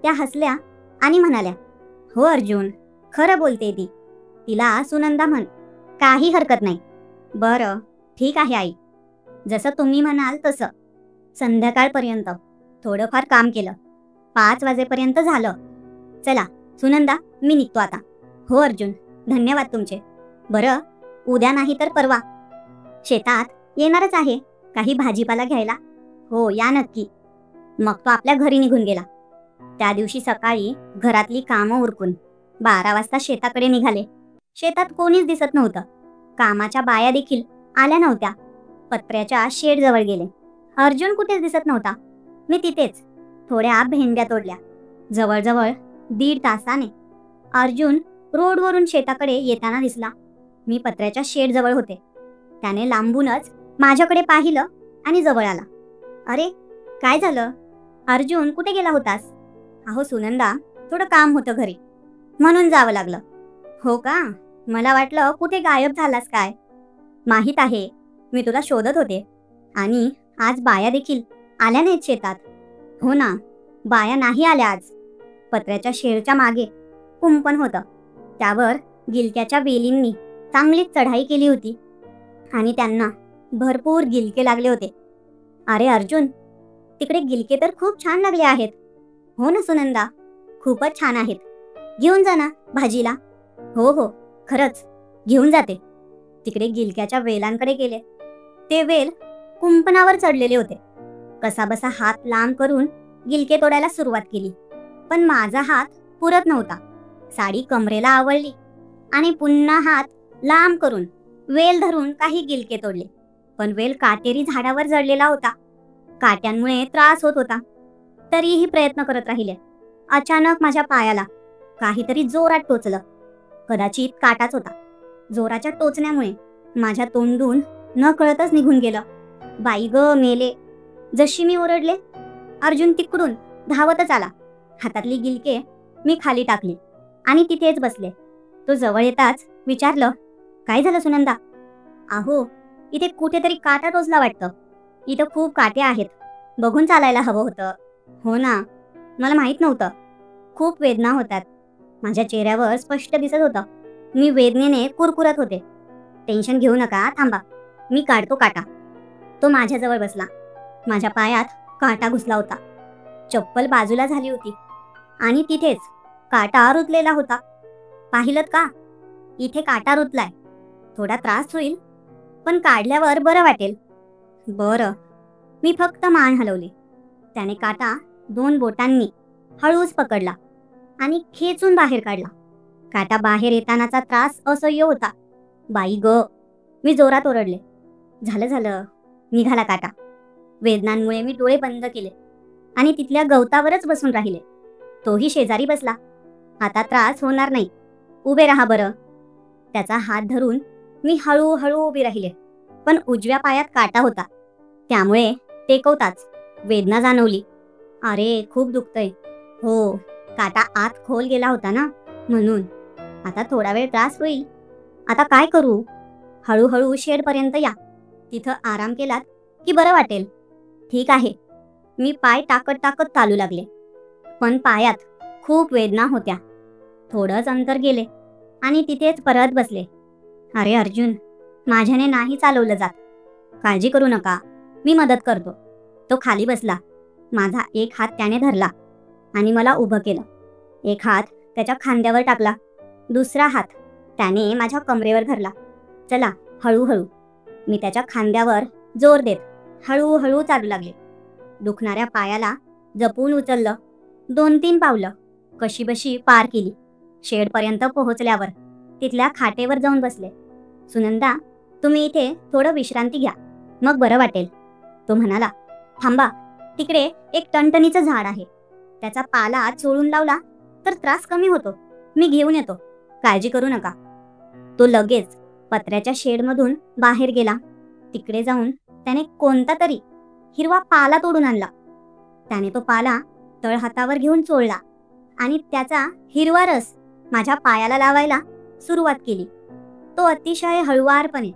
त्या हसल्या आणि म्हणाल्या, हो अर्जुन, खरं बोलते ती. तिला सुनंदा म्हण, काही हरकत नाही. बरं, ठीक आहे आई, जसं तुम्ही म्हणाल तसं. संध्याकाळपर्यंत थोडंफार काम केलं. 5 वाजेपर्यंत झालं. चला सुनंदा, मी निघतो आता. हो अर्जुन, धन्यवाद तुमचे. बरं, उद्या नाही तर परवा शेतात येणारच आहे काही भाजीपाला घ्यायला. हो, या नक्की. मग तो आपल्या घरी निघून गेला. त्या दिवशी सकाळी घरातली कामं उरकून 12 वाजता शेताकडे निघाले. शेतात कोणीच दिसत नव्हतं. कामाच्या बाया देखील आल्या नव्हत्या. पत्र्याच्या शेडजवळ गेले. अर्जुन कुठेच दिसत नव्हता. मी तिथेच थोड्या भेंड्या तोडल्या. जवळजवळ 1.5 तासाने अर्जुन रोडवरून शेताकडे येताना दिसला. मी पत्र्याच्या शेडजवळ होते. त्याने लांबूनच माझ्याकडे पाहिलं आणि जवळ आला. अरे काय झालं अर्जुन, कुठे गेला होतास? अहो सुनंदा, थोडं काम होतं घरी, म्हणून जावं लागलं. हो का, मला वाटलं कुठे गायब झालास काय. माहीत आहे, मी तुला शोधत होते. आणि आज बाया देखील आल्या नाहीत शेतात. हो ना, बाया नाही आल्या आज. पत्र्याच्या शेडच्या मागे कुंपण होतं. त्यावर गिलक्याच्या वेलींनी चांगलीच चढाई केली होती आणि त्यांना भरपूर गिलके लागले होते. अरे अर्जुन, तिकडे गिलके तर खूप छान लागले आहेत. हो ना सुनंदा, खूपच छान आहेत. घेऊन जा ना भाजीला. हो हो, खरंच घेऊन जाते. तिकडे गिलक्याच्या वेलांकडे गेले. ते वेल कुंपणावर चढलेले होते. कसाबसा हात लांब करून गिलके तोडायला सुरुवात केली, पण माझा हात पुरत नव्हता. साडी कमरेला आवळली आणि पुन्हा हात लांब करून वेल धरून काही गिलके तोडले. पण वेल काटेरी झाडावर जडलेला होता. काट्यांमुळे त्रास होत होता. तरीही प्रयत्न करत राहिले. अचानक माझ्या पायाला काहीतरी जोरात टोचलं. कदाचित काटाच होता. जोराच्या टोचण्यामुळे माझ्या तोंडून न कळतच निघून गेलं. बाई ग मेले. जशी मी ओरडले, अर्जुन तिकडून धावतच आला. हातातली गिलके मी खाली टाकली आणि तिथेच बसले. तो जवळ येताच विचारलं, काय झालं सुनंदा? अहो, इथे कुठेतरी काटा टोचला वाटतं. इथं खूप काटे आहेत. बघून चालायला हवं होतं. हो ना, मला माहित नव्हतं. खूप वेदना होतात. माझ्या चेहऱ्यावर स्पष्ट दिसत होतं. मी वेदनेने कुरकुरत होते. टेन्शन घेऊ नका, थांबा, मी काढतो काटा. तो माझ्याजवळ बसला. माझ्या पायात काटा घुसला होता. चप्पल बाजूला झाली होती आणि तिथेच काटा रुतलेला होता. पाहिलत का? इथे काटा रुतलाय. थोडा त्रास होईल, पण काढल्यावर बरं वाटेल. बरं. मी फक्त मान हलवली. त्याने काटा 2 बोटांनी हळूच पकडला आणि खेचून बाहेर काढला. काटा बाहेर येतानाचा त्रास असह्य होता. बाई ग, मी जोरात ओरडले. झालं झालं, निघाला काटा. वेदनांमुळे मी डोळे बंद केले आणि तिथल्या गवतावरच बसून राहिले. तोही शेजारी बसला. आता त्रास होणार नाही, उभे राहा बरं. त्याचा हात धरून मी हळूहळू उभी राहिले. पण उजव्या पायात काटा होता, त्यामुळे टेकवताच वेदना जाणवली. अरे, खूप दुखतंय. हो, काटा आत खोल गेला होता ना, म्हणून. आता थोडा वेळ त्रास होईल. आता काय करू? हळूहळू शेडपर्यंत या. तिथं आराम केलात की बरं वाटेल. ठीक आहे. मी पाय टाकत टाकत चालू लागले. पण पायात खूप वेदना होत्या. थोडंच अंतर गेले आणि तिथेच परत बसले. अरे अर्जुन, माझ्याने नाही चालवलं जात. काळजी करू नका, मी मदत करतो. तो खाली बसला. माझा एक हात त्याने धरला आणि मला उभं केलं. एक हात त्याच्या खांद्यावर टाकला. दुसरा हात त्याने माझ्या कमरेवर धरला. चला, हळूहळू. मी त्याच्या खांद्यावर जोर देत हळूहळू चालू लागले. दुखणाऱ्या पायाला जपून उचललं. 2-3 पावलं कशीबशी पार केली. शेडपर्यंत पोहोचल्यावर तिथल्या खाटेवर जाऊन बसले. सुनंदा, तुम्ही इथे थोडं विश्रांती घ्या, मग बरं वाटेल. तो म्हणाला, थांबा, तिकडे एक टणटणीचं झाड आहे. त्याचा पाला चोळून लावला तर त्रास कमी होतो. मी घेऊन येतो, काळजी करू नका. तो लगेच पत्र्याच्या शेडमधून बाहेर गेला. तिकडे जाऊन त्याने कोणता तरी हिरवा पाला तोडून आणला. त्याने तो पाला तळहातावर घेऊन चोळला आणि त्याचा हिरवा रस माझ्या पायाला लावायला सुरुवात केली. तो अतिशय हळुवारपणे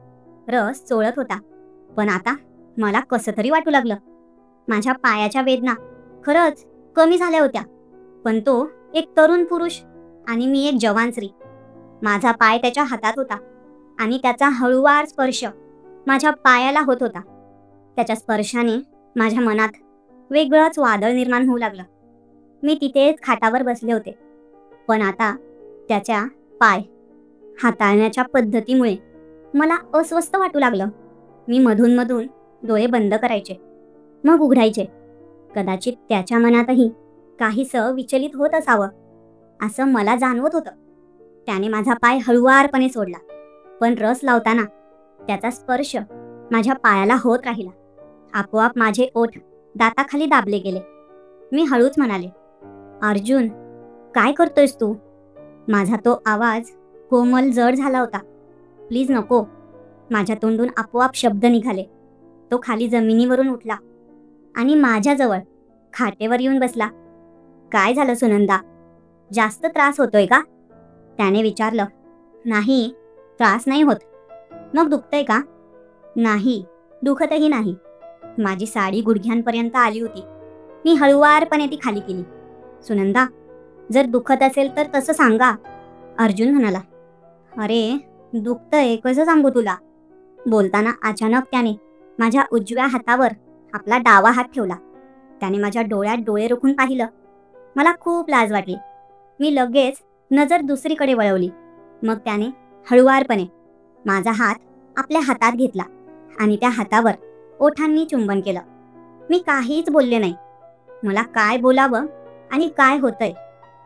रस चोळत होता. पण आता मला कसं तरी वाटू लागलं. माझ्या पायाच्या वेदना खरंच कमी झाल्या होत्या. पण तो एक तरुण पुरुष आणि मी एक जवान स्त्री. माझा पाय त्याच्या हातात होता आणि त्याचा हळुवार स्पर्श माझ्या पायाला होत होता. त्याच्या स्पर्शाने माझ्या मनात वेगळंच वादळ निर्माण होऊ लागलं. मी तिथेच खाटावर बसले होते. पण आता त्याच्या पाय हाताळण्याच्या पद्धतीमुळे मला अस्वस्थ वाटू लागलं. मी मधून मधून डोळे बंद करायचे, मग उघडायचे. कदाचित त्याच्या मनातही काहीसं विचलित होत असावं, असं मला जाणवत होतं. त्याने माझा पाय हळुवारपणे सोडला, पण रस लावताना त्याचा स्पर्श माझ्या पायाला होत राहिला. आपोआप माझे ओठ दाताखाली दाबले गेले. मी हळूच म्हणाले, अर्जुन, काय करतोयस तू? माझा तो आवाज कोमल जड झाला होता. प्लीज नको. माझ्या तोंडून आपोआप शब्द निघाले. तो खाली जमिनीवरून उठला आणि माझ्याजवळ खाटेवर येऊन बसला. काय झालं सुनंदा? जास्त त्रास होतोय का? त्याने विचारलं. नाही, त्रास नाही होत. मग दुखतंय का? नाही, दुखतही नाही. माझी साडी गुडघ्यांपर्यंत आली होती. मी हळुवारपणे ती खाली केली. सुनंदा, जर दुखत असेल तर तसं सांगा, अर्जुन म्हणाला. अरे, दुखतंय, कसं सांगू तुला? बोलताना अचानक त्याने माझ्या उजव्या हातावर आपला डावा हात ठेवला. त्याने माझ्या डोळ्यात डोळे रोखून पाहिलं. मला खूप लाज वाटली. मी लगेच नजर दुसरीकडे वळवली. मग त्याने हळुवारपणे माझा हात आपल्या हातात घेतला आणि त्या हातावर ओठांनी चुंबन केलं. मी काहीच बोलले नाही. मला काय बोलावं आणि काय होतंय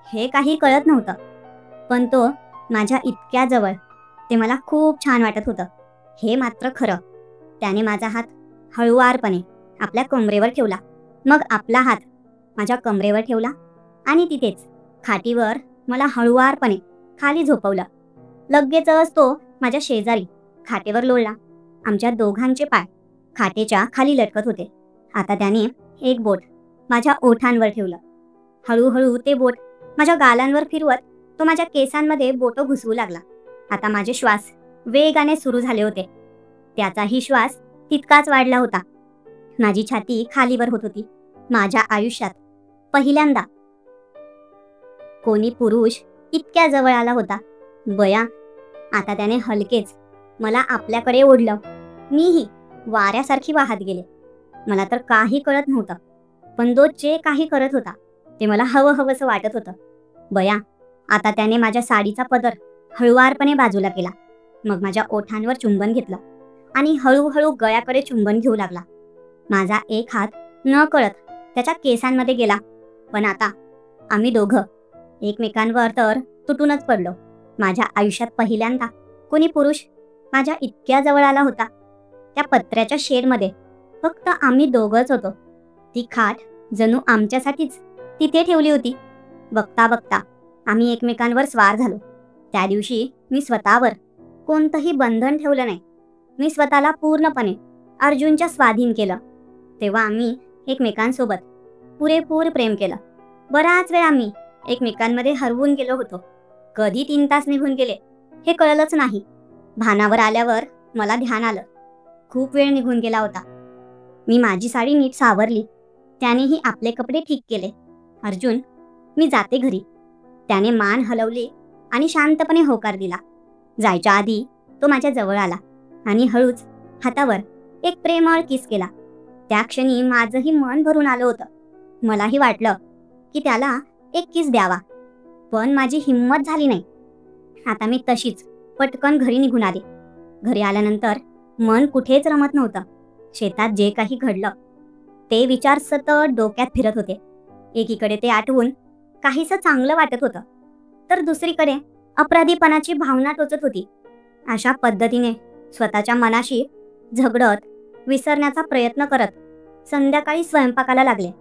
हे काही कळत नव्हतं. पण तो माझ्या इतक्या जवळ, ते मला खूप छान वाटत होतं, हे मात्र खरं. त्याने माझा हात हळुवारपणे आपल्या कमरेवर ठेवला. मग आपला हात माझ्या कमरेवर ठेवला आणि तिथेच खाटीवर मला हळुवारपणे खाली झोपवलं. लगेचच तो माझ्या शेजारी खाटेवर लोळला. आमच्या दोघांचे पाय खाटेच्या खाली लटकत होते. आता त्याने एक बोट माझ्या ओठांवर ठेवलं. हळूहळू ते बोट माझ्या गालांवर फिरवत तो माझ्या केसांमध्ये बोटं घुसवू लागला. आता माझे श्वास वेगाने सुरू झाले होते. त्याचाही श्वास तितकाच वाढला होता. माझी छाती खालीवर होत होती. माझ्या आयुष्यात पहिल्यांदा कोणी पुरुष इतक्या जवळ आला होता. बया, आता त्याने हलकेच मला आपल्याकडे ओढलं. मीही वाऱ्यासारखी वाहत गेले. मला तर काही कळत नव्हतं, पण तो जे काही करत होता ते मला हवं हवंसं वाटत होतं. बया, आता त्याने माझ्या साडीचा पदर हळुवारपणे बाजूला केला. मग माझ्या ओठांवर चुंबन घेतलं आणि हळूहळू गळ्याकडे चुंबन घेऊ लागला. माझा एक हात न कळत त्याच्या केसांमध्ये गेला. पण आता आम्ही दोघं एकमेकांवर तर तुटूनच पडलो. माझ्या आयुष्यात पहिल्यांदा कोणी पुरुष माझ्या इतक्या जवळ आला होता. त्या पत्र्याच्या शेडमध्ये फक्त आम्ही दोघंच होतो. ती खाट जणू आमच्यासाठीच तिथे ठेवली होती. बघता बघता आम्ही एकमेकांवर स्वार झालो. त्या दिवशी मी स्वतःवर कोणतंही बंधन ठेवलं नाही. मी स्वतःला पूर्णपणे अर्जुनच्या स्वाधीन केलं. तेव्हा आम्ही एकमेकांसोबत पुरेपूर प्रेम केलं. बराच वेळ आम्ही एकमेकांमध्ये हरवून गेलो होतो. कधी 3 तास निघून गेले हे कळलंच नाही. भानावर आल्यावर मला ध्यान आलं, खूप वेळ निघून गेला होता. मी माझी साडी नीट सावरली. त्यानेही आपले कपडे ठीक केले. अर्जुन, मी जाते घरी. त्याने मान हलवली आणि शांतपणे होकार दिला. जायच्या आधी तो माझ्या जवळ आला आणि हळूच हातावर एक प्रेमळ किस केला. त्या क्षणी माझंही मन भरून आलं होतं. मलाही वाटलं की त्याला एक किस द्यावा, पण माझी हिंमत झाली नाही. आता मी तशीच पटकन घरी निघून आले. घरी आल्यानंतर मन कुठेच रमत नव्हतं. शेतात जे काही घडलं ते विचार सतत डोक्यात फिरत होते. एकीकडे ते आठवून काहीसं चांगलं वाटत होतं, तर दुसरीकडे अपराधीपणाची भावना टोचत होती. अशा पद्धतीने स्वतःच्या मनाशी झगडत विसरण्याचा प्रयत्न करत संध्याकाळी स्वयंपाकाला लागले.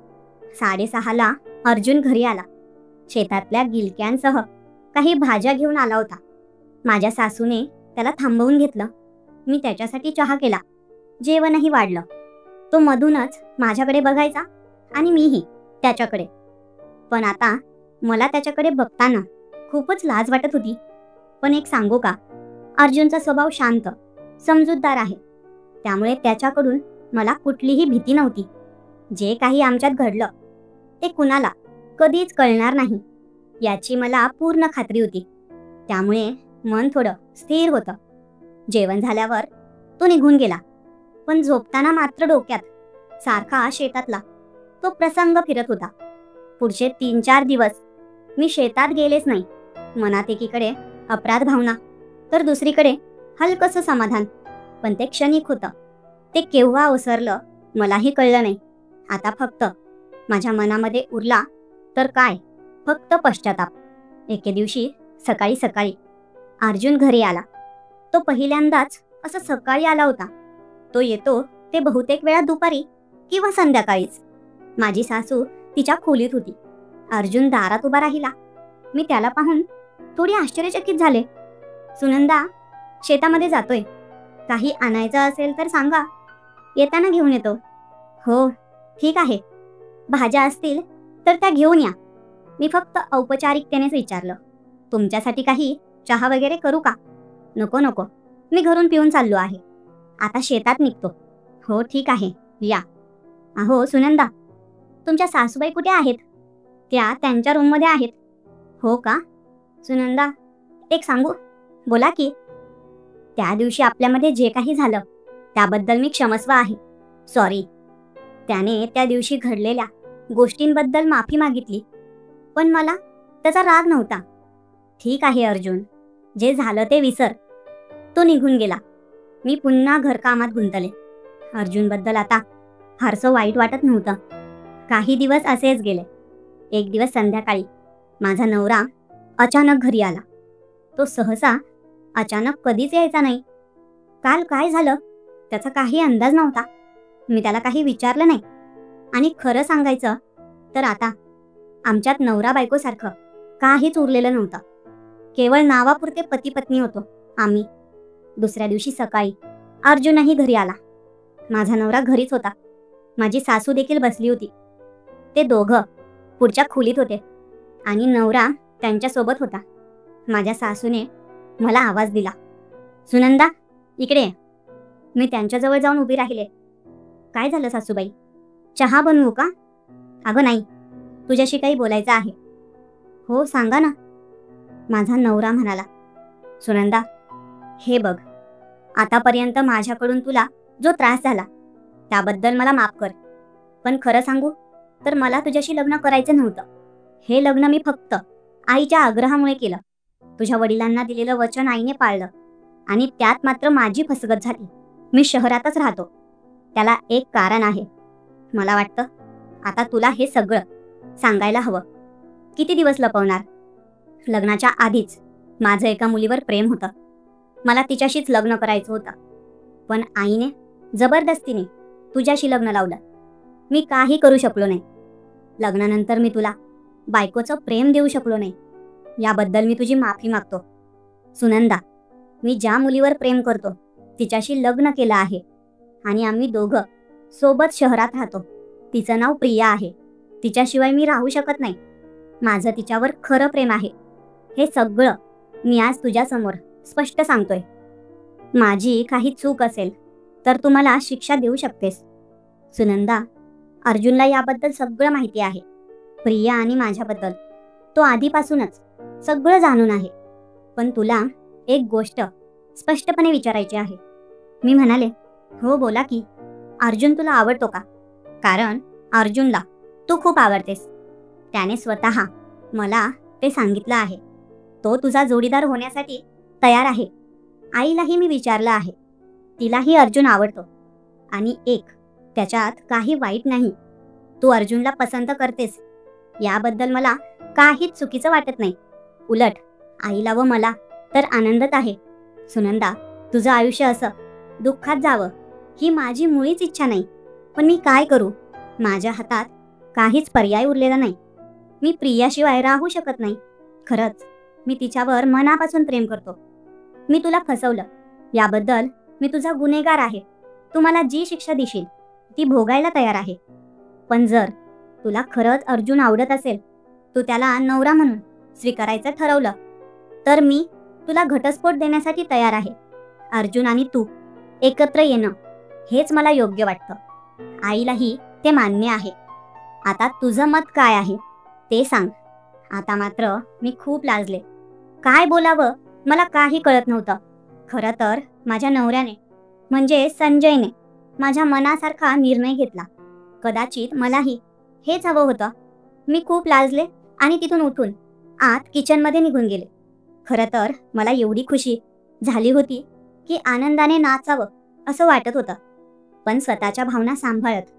6:30ला अर्जुन घरी आला. शेतातल्या गिलक्यांसह काही भाज्या घेऊन आला होता. माझ्या सासूने त्याला थांबवून घेतलं. मी त्याच्यासाठी चहा केला. जेवणही वाढलं. तो मधूनच माझ्याकडे बघायचा आणि मीही त्याच्याकडे. पण आता मला त्याच्याकडे बघताना खूपच लाज वाटत होती. पण एक सांगू का, अर्जुनचा स्वभाव शांत, समजूतदार आहे. त्यामुळे त्याच्याकडून मला कुठलीही भीती नव्हती. जे काही आमच्यात घडलं ते कुणाला कधीच कळणार नाही याची मला पूर्ण खात्री होती. त्यामुळे मन थोडं स्थिर होतं. जेवण झाल्यावर तो निघून गेला. पण झोपताना मात्र डोक्यात सारखा शेतातला तो प्रसंग फिरत होता. पुढचे 3-4 दिवस मी शेतात गेलेच नाही. मनात एकीकडे अपराध भावना तर दुसरीकडे हलकसं समाधान. पण ते क्षणिक होतं. ते केव्हा ओसरलं मलाही कळलं नाही. आता फक्त माझ्या मनामध्ये उरला तर काय, फक्त पश्चाताप. एके दिवशी सकाळी सकाळी अर्जुन घरी आला. तो पहिल्यांदाच असं सकाळी आला होता. तो येतो ते बहुतेक वेळा दुपारी किंवा संध्याकाळीच. माझी सासू तिच्या खोलीत होती. अर्जुन दारात उभा राहिला. मी त्याला पाहून थोडी आश्चर्यचकित झाले. सुनंदा, शेतामध्ये जातोय. काही आणायचं असेल तर सांगा, येताना घेऊन येतो. हो, ठीक आहे. भाज्या असतील तर त्या घेऊन या. मी फक्त औपचारिकतेनेच विचारलं. तुमच्यासाठी काही चहा वगैरे करू का? नको नको, मी घरून पिऊन चाललो आहे. आता शेतात निघतो. हो ठीक आहे, या. अहो सुनंदा, तुमच्या सासूबाई कुठे आहेत? त्या त्यांच्या रूममध्ये आहेत. हो का? सुनंदा, एक सांगू? बोला की. त्या दिवशी आपल्यामध्ये जे काही झालं त्याबद्दल मी क्षमस्व आहे. सॉरी. त्याने त्या दिवशी घडलेल्या गोष्टींबद्दल माफी मागितली, पण मला त्याचा राग नव्हता. ठीक आहे अर्जुन, जे झालं ते विसर. तो निघून गेला. मी पुन्हा घरकामात गुंतले. अर्जुनबद्दल आता फारसं वाईट वाटत नव्हतं. काही दिवस असेच गेले. एक दिवस संध्याकाळी माझा नवरा अचानक घरी आला. तो सहसा अचानक कधीच यायचा नाही. काल काय झालं त्याचा काही अंदाज नव्हता. मी त्याला काही विचारलं नाही. आणि खरं सांगायचं तर आता आमच्यात नवरा बायकोसारखं काहीच उरलेलं नव्हतं. केवळ नावापुरते पती पत्नी होतो आम्ही. दुसऱ्या दिवशी सकाळी अर्जुनही घरी आला. माझा नवरा घरीच होता. माझी सासू देखील बसली होती. ते दोघं पुढच्या खोलीत होते आणि नवरा त्यांच्यासोबत होता. माझ्या सासूने मला आवाज दिला, सुनंदा इकडे ये. मी त्यांच्याजवळ जाऊन उभी राहिले. काय झालं सासूबाई, चहा बनवू का? अगं नाही, तुझ्याशी काही बोलायचं आहे. हो सांगा ना. माझा नवरा म्हणाला, सुनंदा हे बघ, आतापर्यंत माझ्याकडून तुला जो त्रास झाला त्याबद्दल मला माफ कर. पण खरं सांगू तर मला तुझ्याशी लग्न करायचं नव्हतं. हे लग्न मी फक्त आईच्या आग्रहामुळे केलं. तुझ्या वडिलांना दिलेलं वचन आईने पाळलं आणि त्यात मात्र माझी फसगत झाली. मी शहरातच राहतो. त्याला एक कारण आहे. मला वाटतं आता तुला हे सगळं सांगायला हवं. किती दिवस लपवणार? लग्नाच्या आधीच माझं एका मुलीवर प्रेम होतं. मला तिच्याशीच लग्न करायचं होतं. पण आईने जबरदस्तीने तुझ्याशी लग्न लावलं. मी काही करू शकलो नाही. लग्नानंतर मी तुला बायकोचं प्रेम देऊ शकलो नाही. याबद्दल मी तुझी माफी मागतो. सुनंदा, मी ज्या मुलीवर प्रेम करतो तिच्याशी लग्न केलं आहे आणि आम्ही दोघं सोबत शहरात राहतो. तिचं नाव प्रिया आहे. तिच्याशिवाय मी राहू शकत नाही. माझं तिच्यावर खरं प्रेम आहे. हे सगळं मी आज तुझ्यासमोर स्पष्ट सांगतोय. माझी काही चूक असेल तर तू मला शिक्षा देऊ शकतेस. सुनंदा, अर्जुनला याबद्दल सगळं माहिती आहे. प्रिया आणि माझ्याबद्दल तो आधीपासूनच सगळं जाणून आहे. पण तुला एक गोष्ट स्पष्टपणे विचारायची आहे. मी म्हणाले, हो बोला की. अर्जुन तुला आवडतो का? कारण अर्जुनला तू खूप आवडतेस. त्याने स्वतः मला ते सांगितलं आहे. तो तुझा जोडीदार होण्यासाठी तयार आहे. आईलाही मी विचारलं आहे. तिलाही अर्जुन आवडतो आणि त्याच्यात काही वाईट नाही. तू अर्जुनला पसंत करतेस याबद्दल मला काहीच चुकीचं वाटत नाही. उलट आईला व मला तर आनंदच आहे. सुनंदा, तुझं आयुष्य असं दुःखात जावं ही माझी मुळीच इच्छा नाही. पण मी काय करू? माझ्या हातात काहीच पर्याय उरलेला नाही. मी प्रियाशिवाय राहू शकत नाही. खरंच मी तिच्यावर मनापासून प्रेम करतो. मी तुला फसवलं याबद्दल मी तुझा गुन्हेगार आहे. तू मला जी शिक्षा देशील ती भोगायला तयार आहे. पण जर तुला खरंच अर्जुन आवडत असेल, तू त्याला नवरा म्हणून स्वीकारायचं ठरवलं तर मी तुला घटस्फोट देण्यासाठी तयार आहे. अर्जुन आणि तू एकत्र येणं हेच मला योग्य वाटतं. आईलाही ते मान्य आहे. आता तुझं मत काय आहे ते सांग. आता मात्र मी खूप लाजले. काय बोलावं मला काही कळत नव्हतं. खरं तर माझ्या नवऱ्याने म्हणजे संजयने माझ्या मनासारखा निर्णय घेतला. कदाचित मलाही हेच हवं होतं. मी खूप लाजले आणि तिथून उठून आत किचनमध्ये निघून गेले. खरं तर मला एवढी खुशी झाली होती की आनंदाने नाचावं असं वाटत होतं. पण स्वतःच्या भावना सांभाळत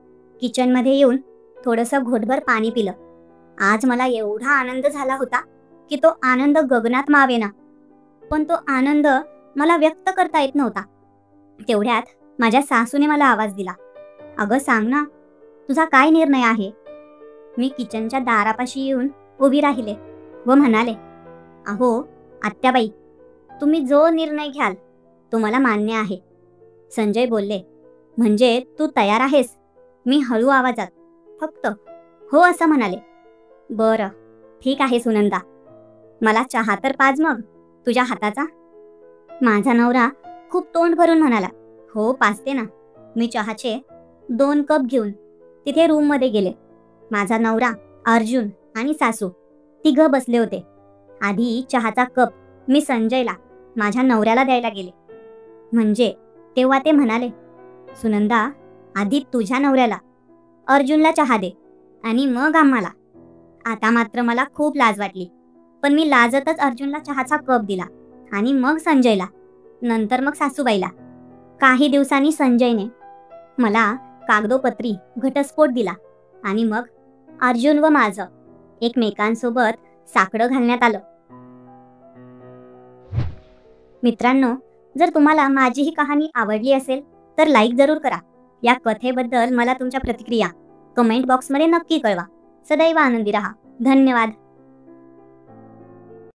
किचनमध्ये येऊन थोडंसं घोटभर पाणी पिलं. आज मला एवढा आनंद झाला होता की तो आनंद गगनात मावेना. पण तो आनंद मला व्यक्त करता येत नव्हता. तेवढ्यात माझ्या सासूने मला आवाज दिला, अगं सांग ना, तुझा काय निर्णय आहे? मी किचनच्या दारापाशी येऊन उभी राहिले व म्हणाले, अहो आत्याबाई, तुम्ही जो निर्णय घ्याल तो मला मान्य आहे. संजय बोलले, म्हणजे तू तयार आहेस? मी हळू आवाजात फक्त हो असं म्हणाले. बरं ठीक आहे सुनंदा, मला चहा तर पाज मग तुझ्या हाताचा. माझा नवरा खूप तोंड भरून म्हणाला, हो पाजते ना. मी चहाचे 2 कप घेऊन तिथे रूममध्ये गेले. माझा नवरा, अर्जुन आणि सासू तिघं बसले होते. आधी चहाचा कप मी संजयला, माझ्या नवऱ्याला द्यायला गेले. म्हणजे तेव्हा ते म्हणाले, सुनंदा आधी तुझ्या नवऱ्याला, अर्जुनला चहा दे आणि मग आम्हाला. आता मात्र मला खूप लाज वाटली. पण मी लाजतच अर्जुनला चहाचा कप दिला आणि मग संजयला, नंतर मग सासूबाईला. काही दिवसांनी संजयने मला कागदोपत्री घटस्फोट दिला आणि मग अर्जुन व माझं एकमेकांसोबत साकडं घालण्यात आलं. मित्रांनो, जर तुम्हाला माझी ही कहाणी आवडली असेल तर लाईक जरूर करा. या कथेबद्दल मला तुमच्या प्रतिक्रिया कमेंट बॉक्समध्ये नक्की कळवा. सदैव आनंदी रहा. धन्यवाद.